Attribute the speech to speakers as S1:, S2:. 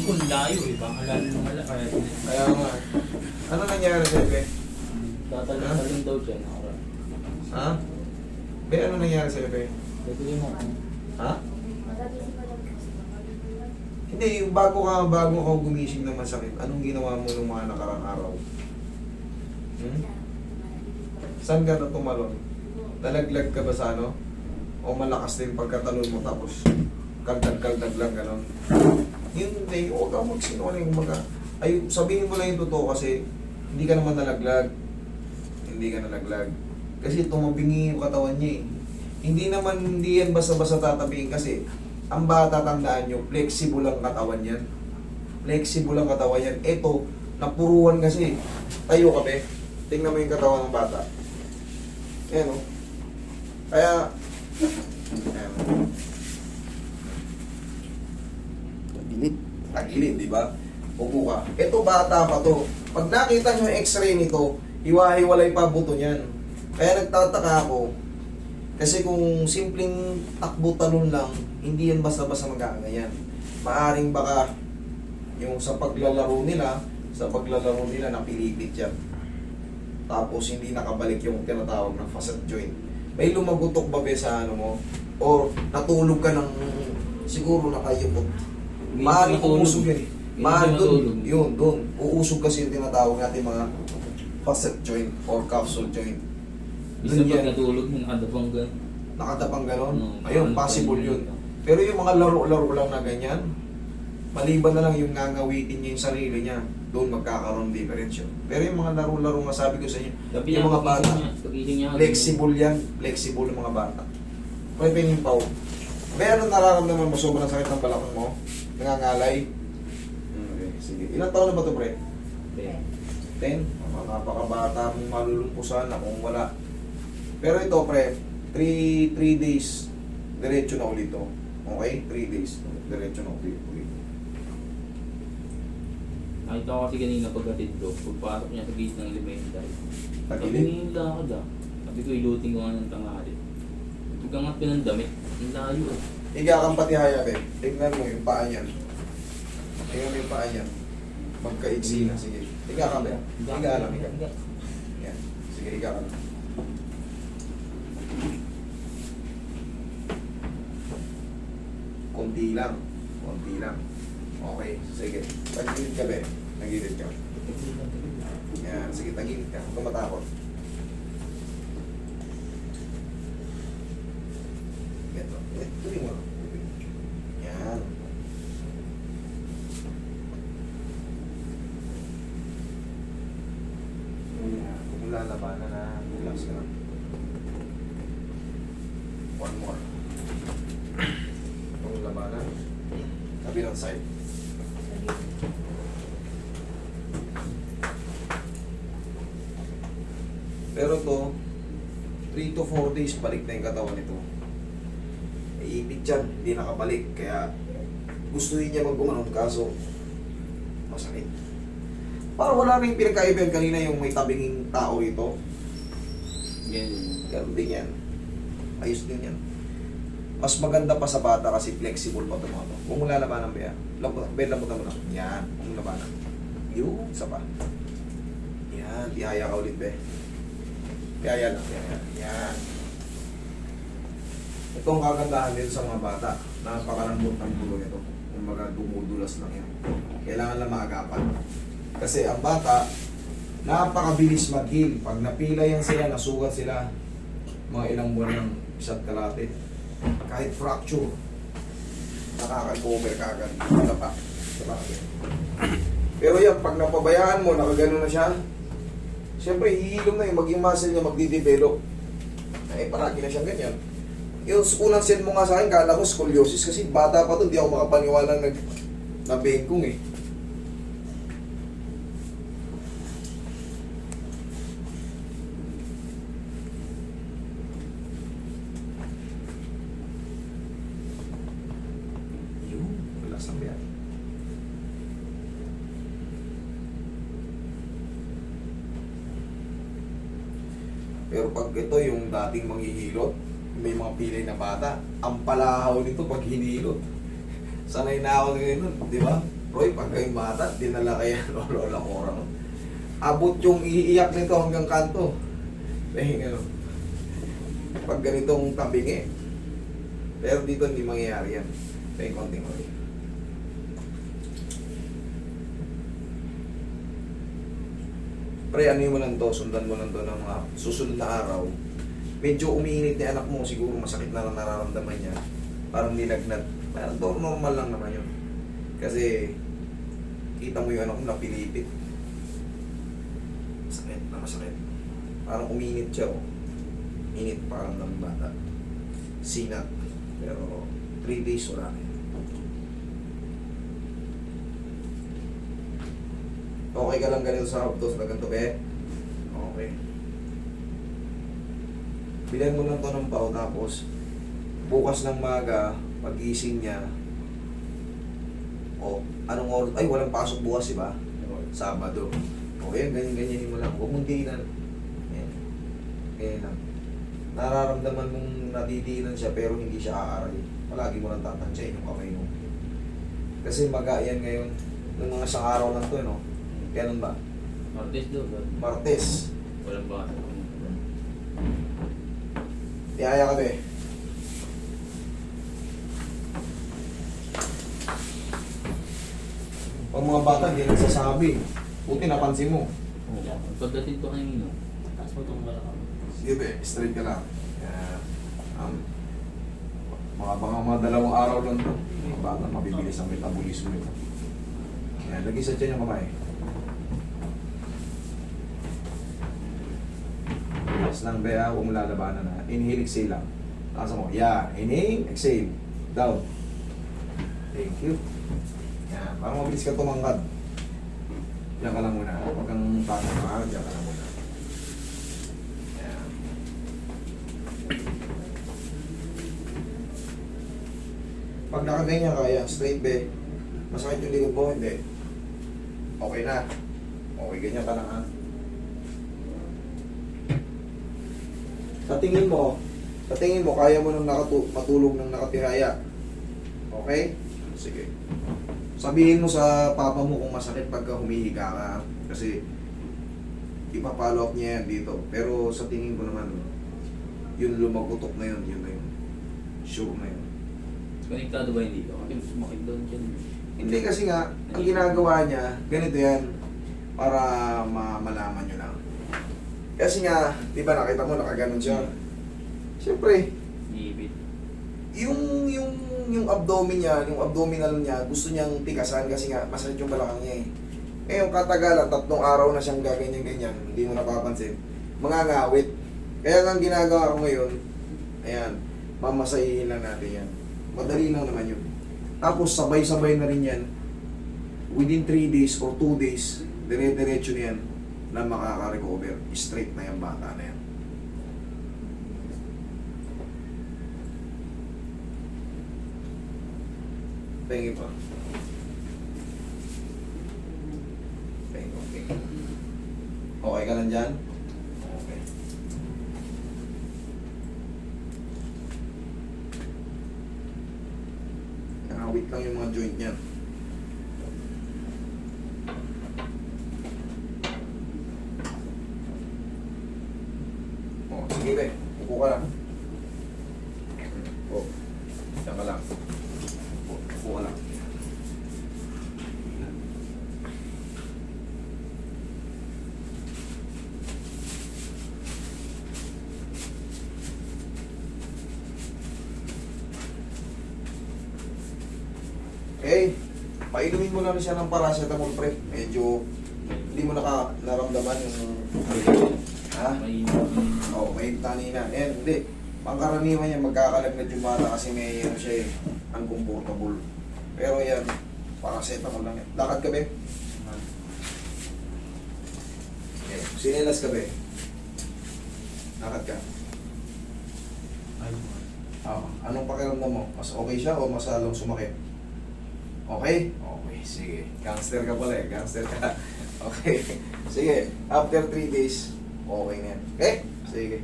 S1: kung layo eh. Baka lalo nung kaya
S2: Kaya nga. Ano nangyari sa'yo, Be?
S1: tatalon daw siya.
S2: Ha? Be, ano nangyari sa'yo, Be?
S1: Pwede mo.
S2: Ha? Hindi, yung bago ka gumising na masakit, anong ginawa mo nung mga nakarang araw? Hmm? Saan ka na tumalon? Nalaglag ka ba sa ano? O malakas din pagkatalon mo tapos kaldag-kaldag lang gano'n? Yun, hindi, huwag kang magsinungaling ay, sabihin mo lang yung totoo kasi hindi ka naman nalaglag. Hindi ka nalaglag. Kasi tumabingi yung katawan niya eh. Hindi yan basta-basta tatabihin kasi ang bata, tandaan nyo, flexible ang katawan yan. Flexible ang katawan yan. Ito, napuruan kasi. Tayo ka, be. Tingnan mo yung katawan ng bata. Ayan, o. Kaya, ayan. Tagilid, di ba? Upo ka. Ito, bata pa to. Pag nakita nyo yung x-ray nito, hiwa-hiwalay pa buto niyan. Kaya nagtataka ako, kasi kung simpleng takbo talon lang, hindi yan basta-basta magaganyan. Maaring baka yung sa paglalaro nila napilipit yan. Tapos hindi nakabalik yung tinatawag na facet joint. May lumagutok ba be sa ano mo? Or natulog ka ng siguro nakayupot. Maaring uusog yan eh. Doon. Uusog kasi yung tinatawag natin mga facet joint or capsule joint.
S1: Bisa pag natulog mo, nakadapang gano'n.
S2: Nakatapang gano'n?
S1: No,
S2: Ayun, possible yun. Pero yung mga laro-laro lang na ganyan, maliban na lang yung ngangawitin niya yung sarili niya, doon magkakaroon difference yun. Pero yung mga laro-laro nga sabi ko sa inyo, yung mga bata, flexible yan, flexible yung mga bata. May pinimpaw. Meron nararamdaman mo sobrang sakit ng balakang mo? Nangangalay? Okay, sige. Ilang taon na ba ito, pre? 10? Napakabata mong malulungkusan na kung wala. Pero ito, pre, 3 days, diretso na ulit to. Okay? 3 days, diretso na ulit.
S1: Nakita ko kasi kanina pagkatid ko, pagpasok niya sa gate ng elementary.
S2: Tagilid?
S1: Sabi niya yung lakad ah. Sabi ko, ilutin ko nga ng tanghali. Pagkangat ko ng damit, ang layo ah.
S2: Higa kang patihaya, be. Tignan mo yung paa niyan. Tignan mo yung paa niyan. Magkaigsi na, sige. Higa ka, be. Higa lang, higa. Yan. Sige, higa ka lang. Konti lang. Konti lang. Okay, sige. Tagilid ka, be. Tagilid ka. Yan, sige, tagilid ka. Huwag kang matakot. Ganito. Tuloy mo. Yan. Kung lalabanan na, relax ka lang. One more. Kung labanan, kabilang side. Pero to, 3 to 4 days balik na yung katawan nito. Iipit yan, hindi nakabalik. Kaya gusto niya mag-umanon kaso masakit. Parang wala rin pinagkaibigan kanina yung may tabinging tao rito.
S1: Ganyan.
S2: Ganun din yan. Ayos din yan. Mas maganda pa sa bata kasi flexible pa ito mga to. Kung lalabanan ba yan, lambutan mo lang. Yan, kung labanan. Yung, isa pa. Yan, ihaya ka ulit be. Ihaya lang, yan. Ito ang kagandahan dito sa mga bata. Napakalambot ng bulo nito. Kung mga dumudulas lang yan. Kailangan lang maagapan. Kasi ang bata, napakabilis mag-heal. Pag napila yan sila, nasugat sila, mga ilang buwan ng isa't kalate. Kahit fracture, nakaka-cover ka agad. Pa. Pero yan, pag napabayaan mo, nakagano na siya, siyempre, hihilom na yung maging muscle niya, magdidevelop. Eh, paragi na siyang ganyan. Yung unang send mo nga sa akin, kala ko scoliosis kasi bata pa to, di ako makapaniwala na bengkong eh. Yun, relax lang yan. Pero pag ito yung dating manghihilot, may mga pilay na bata, ang palahaw nito pag hinilot. Sanay na ako ngayon, di ba? Roy, pag kayong bata, dinala kaya lola ko orang. Abot yung iiyak nito hanggang kanto. Eh, ano, pag ganitong tabingi. Pero dito hindi mangyayari yan. May konting Roy. Pre, ano mo lang to, sundan mo lang to ng mga susunod na araw. Medyo umiinit ni anak mo, siguro masakit na nararamdaman niya. Parang nilagnat. Parang normal lang naman yun. Kasi, kita mo yung anak mo napilipit. Masakit na masakit. Parang umiinit siya, oh. Init parang ng bata. Sinat. Pero, 3 days wala na yun. Okay ka lang ganito sa hapdos na ganito, be? Okay. Bilan mo lang to ng pao, tapos bukas ng maga, pag-gising niya, o anong oras, ay walang pasok bukas, diba? Sabado. Okay, ganyan-ganyan mo lang. Huwag mong diinan. Ayan. Ganyan lang. Nararamdaman mong nadidiinan siya pero hindi siya aaral. Palagi mo lang tatansyahin yung kamay mo. Kasi maga yan ngayon. Ng mga isang araw lang to, no? Ganun ba?
S1: Martes daw.
S2: Martes.
S1: Walang bata.
S2: Tiyaya ka, be. Pag mga bata, hindi nagsasabi. Buti napansin mo.
S1: Pagdating to kanino.
S3: Taas mo itong balakang.
S2: Sige, be. Straight ka lang. Yan. Mga dalawang araw lang to. Mga bata, mabibilis ang metabolismo ito. Yan. Lagi sa tiyan yung kamay. Yes lang, be, ha. Huwag mo lalabanan, ha. Inhale, exhale lang. Nasa mo. Yan. Inhale, exhale. Down. Thank you. Yan. Parang mabilis ka tumangkad. Diyan ka lang muna. Huwag kang tatama. Diyan ka lang muna. Yan. Pag nakaganyan ka, yan. Straight, be. Masakit yung likod mo, hindi. Okay na. Okay, ganyan ka lang, ha. Sa tingin mo, kaya mo nang matulog ng nakatihaya. Okay? Sige. Sabihin mo sa papa mo kung masakit pagka humihiga ka. Kasi, ipapollow up niya yan dito. Pero sa tingin ko naman, yun lumagutok na yun, yun na yun. Sure na yun.
S1: Konektado ba hindi ko? Kasi sumakit doon dyan.
S2: Hindi kasi nga, ang ginagawa niya, ganito yan, para malaman nyo lang. Kasi nga, di ba nakita mo, nakaganon siya. Siyempre,
S1: Ibit.
S2: yung abdomen niya, yung abdominal niya, gusto niyang tikasan kasi nga, masakit yung balakang niya eh. Ngayon, katagalan, 3 araw na siyang gaganyan-ganyan, hindi mo napapansin. Mangangawit. Kaya ang ginagawa ko ngayon, ayan, mamasahihin lang natin yan. Madali lang naman yun. Tapos, sabay-sabay na rin yan. Within 3 days or 2 days, dire-diretso na yan na makaka-recover. Straight na yung bata na yan. Pengi pa. Pengi. Okay ka lang dyan? Okay. Nakawit lang yung mga joint niyan. Sige, be. Upo ka lang. Oh. Diyan ka lang. Upo ka lang. Okay. Painumin mo lang siya ng paracetamol, pre. Medyo hindi mo naramdaman yung... Ha?
S1: May
S2: Oo, may tanina. Yan, hindi. Pangkaraniwan yan, magkakalagnad yung bata kasi may ano siya eh, uncomfortable. Pero yan, paracetamol lang yan. Lakad ka, be? Okay. Sinelas ka, be? Lakad ka. Anong pakiramdam mo? Mas okay siya o mas lalong sumakit? Okay? Okay, sige. Gangster ka pala eh. Gangster ka. Okay. Sige. After 3 days, okay na yan. Okay? Sige.